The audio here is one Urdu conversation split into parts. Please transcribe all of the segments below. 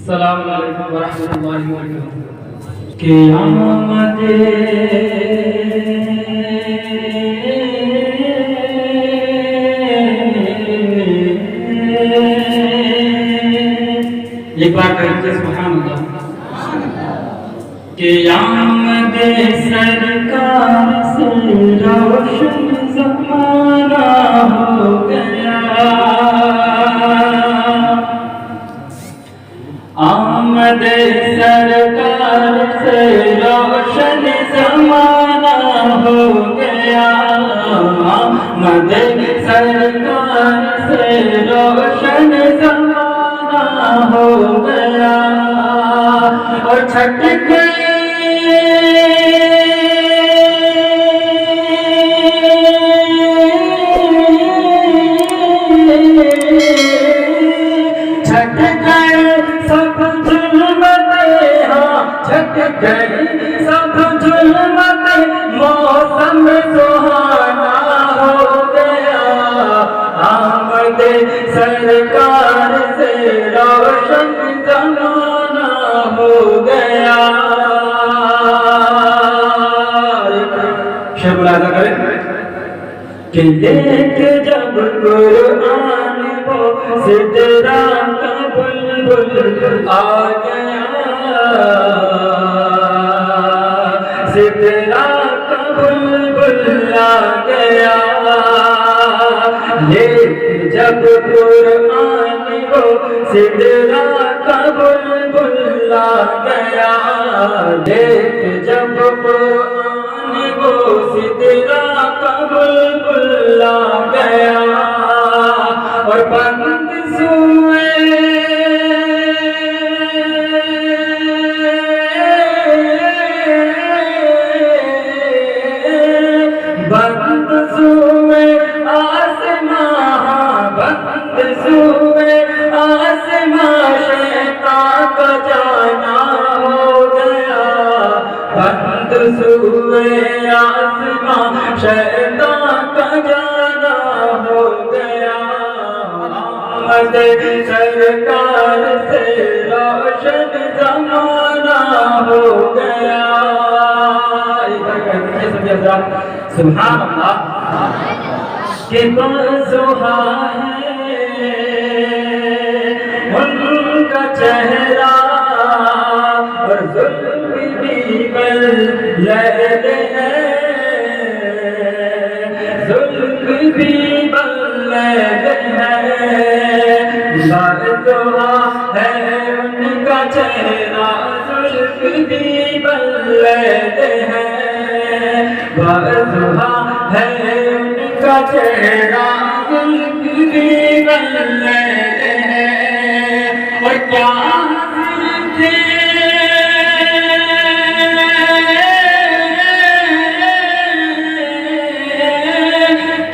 السلام علیکم ورحمۃ اللہ وبرکاتہ۔ قیامت ایک بار کہیے سبحان اللہ۔ قیامت سرکار سے روشن زمانہ ہو گیا، آمد سرکار سے روشن زمانہ ہو گیا، آمد سرکار سے روشن زمانہ ہو گیا، اور چھٹ گئی سب ظلمت، موسم سہانا ہو گیا، آمد سرکار سے روشن زمانہ ہو گیا۔ شعر ملاحظہ کریں کہ دیکھ جب قرآن وہ سدرا کا بلبل آ گیا، سدرا کا بلبل آ گیا، دیکھ جب قرآن وہ سدرا کا بلبل آ گیا، دیکھ جب قرآن وہ سدرا کا بلبل آ گیا، اور بند سوئے بند سوئے آسماں، بند سوئے آسماں، شیطان کا جانا ہو گیا، بند سوئے آسماں، شیطان کا جانا ہو گیا، آمد سرکار سے روشن زمانہ ہو گیا۔ سبحان اللہ۔ کہ بازوہا ہے ان کا چہرہ، اور ظلم بھی بلیل ہے، ظلم بھی بلیل ہے، بازوہا ہے ان کا چہرہ، ظلم بھی بلیل ہے، بازوہا ہے ان کا چہرہ، ظلم بھی بلیل ہے، اور کیا حسین تھے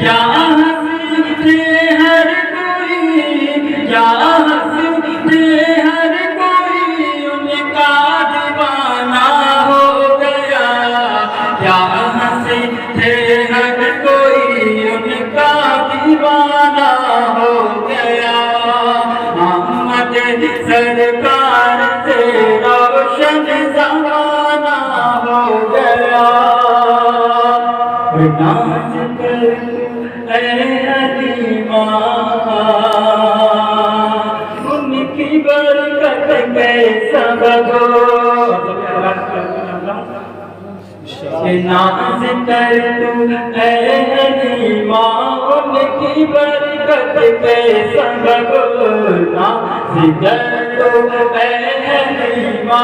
کیا حسین تھے ہر کوئی، کیا حسین تھے ہر کوئی، ان کا دیوانہ ہو گیا، کیا حسین تھے ہر کوئی، ان کا دیوانہ ہو گیا، آمد سرکار سے روشن زمانہ ہو گیا، ناز کر اے حلیمہ ان کی برکت کے سبب ناز کر اے حلیمہ ان کی برکت کے سبب، ناز کر اے حلیمہ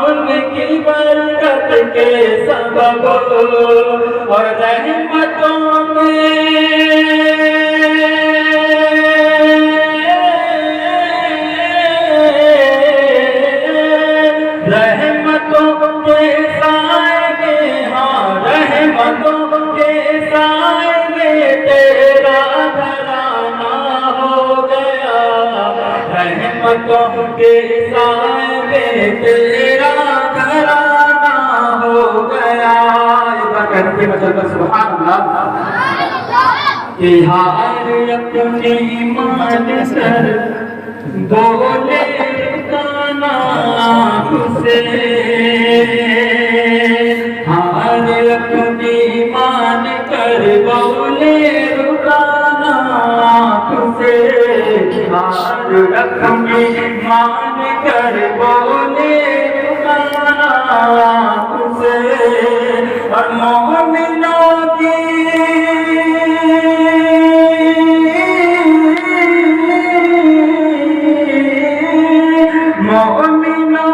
ان کی برکت کے سبب، اور رحمتوں کے سائے میں، ہاں رحمتوں کے سائے میں تیرا گھرانہ ہو گیا، رحمتوں کے سائے میں تیرا گھرانہ ہو گیا۔ سبحان اللہ۔ کہ ہار اپنی مان کر بولے کانا ہار اپنی مان کر بولے رکانا آنکھ سے، ہار اپنی مان کر بولے رکانا آنکھ سے، اور مومنوں کی مومنوں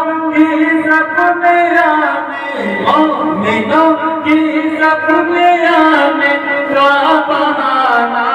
کی سب میں آنے کا بہانہ